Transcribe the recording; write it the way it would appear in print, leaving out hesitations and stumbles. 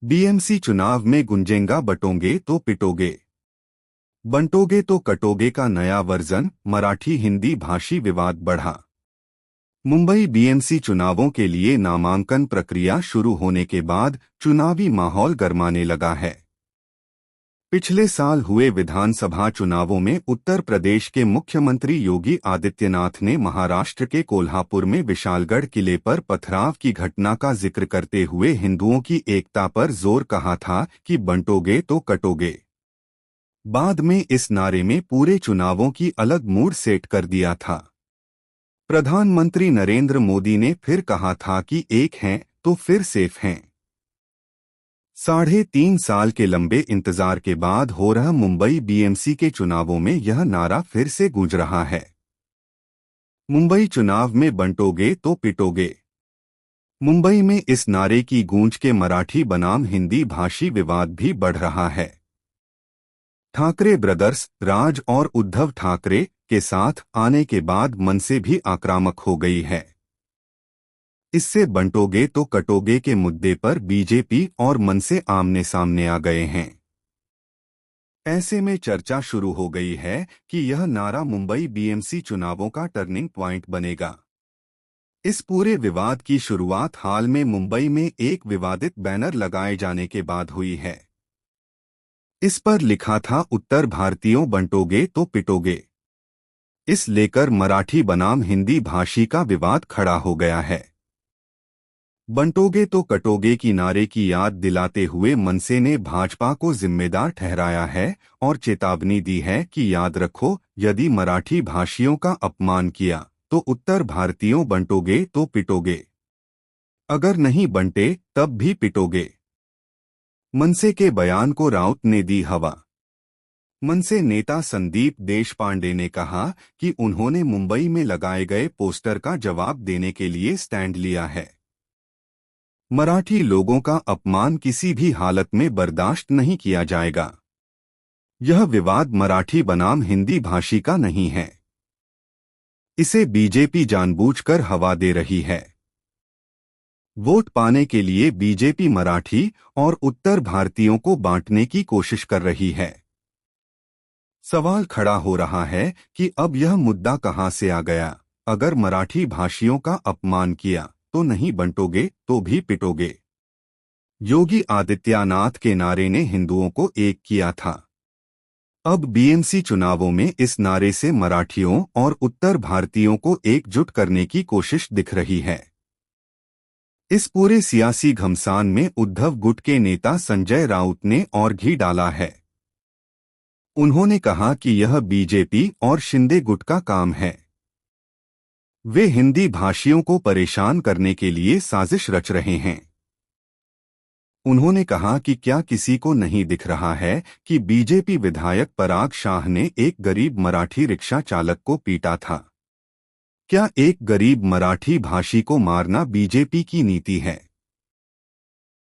BMC चुनाव में गुंजेगा बंटोगे तो पिटोगे, बंटोगे तो कटोगे का नया वर्जन, मराठी हिंदी भाषी विवाद बढ़ा। मुंबई बीएमसी चुनावों के लिए नामांकन प्रक्रिया शुरू होने के बाद चुनावी माहौल गरमाने लगा है। पिछले साल हुए विधानसभा चुनावों में उत्तर प्रदेश के मुख्यमंत्री योगी आदित्यनाथ ने महाराष्ट्र के कोल्हापुर में विशालगढ़ किले पर पथराव की घटना का जिक्र करते हुए हिंदुओं की एकता पर जोर कहा था कि बंटोगे तो कटोगे। बाद में इस नारे में पूरे चुनावों की अलग मूड सेट कर दिया था। प्रधानमंत्री नरेंद्र मोदी ने फिर कहा था कि एक हैं तो फिर सेफ हैं। 3.5 साल के लंबे इंतजार के बाद हो रहा मुंबई बीएमसी के चुनावों में यह नारा फिर से गूंज रहा है। मुंबई चुनाव में बंटोगे तो पिटोगे। मुंबई में इस नारे की गूंज के मराठी बनाम हिंदी भाषी विवाद भी बढ़ रहा है। ठाकरे ब्रदर्स राज और उद्धव ठाकरे के साथ आने के बाद मनसे भी आक्रामक हो गई है। इससे बंटोगे तो कटोगे के मुद्दे पर बीजेपी और मनसे आमने सामने आ गए हैं। ऐसे में चर्चा शुरू हो गई है कि यह नारा मुंबई बीएमसी चुनावों का टर्निंग पॉइंट बनेगा। इस पूरे विवाद की शुरुआत हाल में मुंबई में एक विवादित बैनर लगाए जाने के बाद हुई है। इस पर लिखा था उत्तर भारतीयों बंटोगे तो पिटोगे। इस लेकर मराठी बनाम हिंदी भाषी का विवाद खड़ा हो गया है। बंटोगे तो कटोगे की नारे की याद दिलाते हुए मनसे ने भाजपा को जिम्मेदार ठहराया है और चेतावनी दी है कि याद रखो, यदि मराठी भाषियों का अपमान किया तो उत्तर भारतीयों बंटोगे तो पिटोगे, अगर नहीं बंटे तब भी पिटोगे। मनसे के बयान को राउत ने दी हवा। मनसे नेता संदीप देशपांडे ने कहा कि उन्होंने मुंबई में लगाए गए पोस्टर का जवाब देने के लिए स्टैंड लिया है। मराठी लोगों का अपमान किसी भी हालत में बर्दाश्त नहीं किया जाएगा। यह विवाद मराठी बनाम हिंदी भाषी का नहीं है। इसे बीजेपी जानबूझकर हवा दे रही है। वोट पाने के लिए बीजेपी मराठी और उत्तर भारतीयों को बांटने की कोशिश कर रही है। सवाल खड़ा हो रहा है कि अब यह मुद्दा कहां से आ गया। अगर मराठी भाषियों का अपमान किया तो नहीं बंटोगे तो भी पिटोगे। योगी आदित्यनाथ के नारे ने हिंदुओं को एक किया था। अब बीएमसी चुनावों में इस नारे से मराठियों और उत्तर भारतीयों को एकजुट करने की कोशिश दिख रही है। इस पूरे सियासी घमसान में उद्धव गुट के नेता संजय राउत ने और घी डाला है। उन्होंने कहा कि यह बीजेपी और शिंदे गुट का काम है। वे हिंदी भाषियों को परेशान करने के लिए साजिश रच रहे हैं। उन्होंने कहा कि क्या किसी को नहीं दिख रहा है कि बीजेपी विधायक पराग शाह ने एक गरीब मराठी रिक्शा चालक को पीटा था। क्या एक गरीब मराठी भाषी को मारना बीजेपी की नीति है?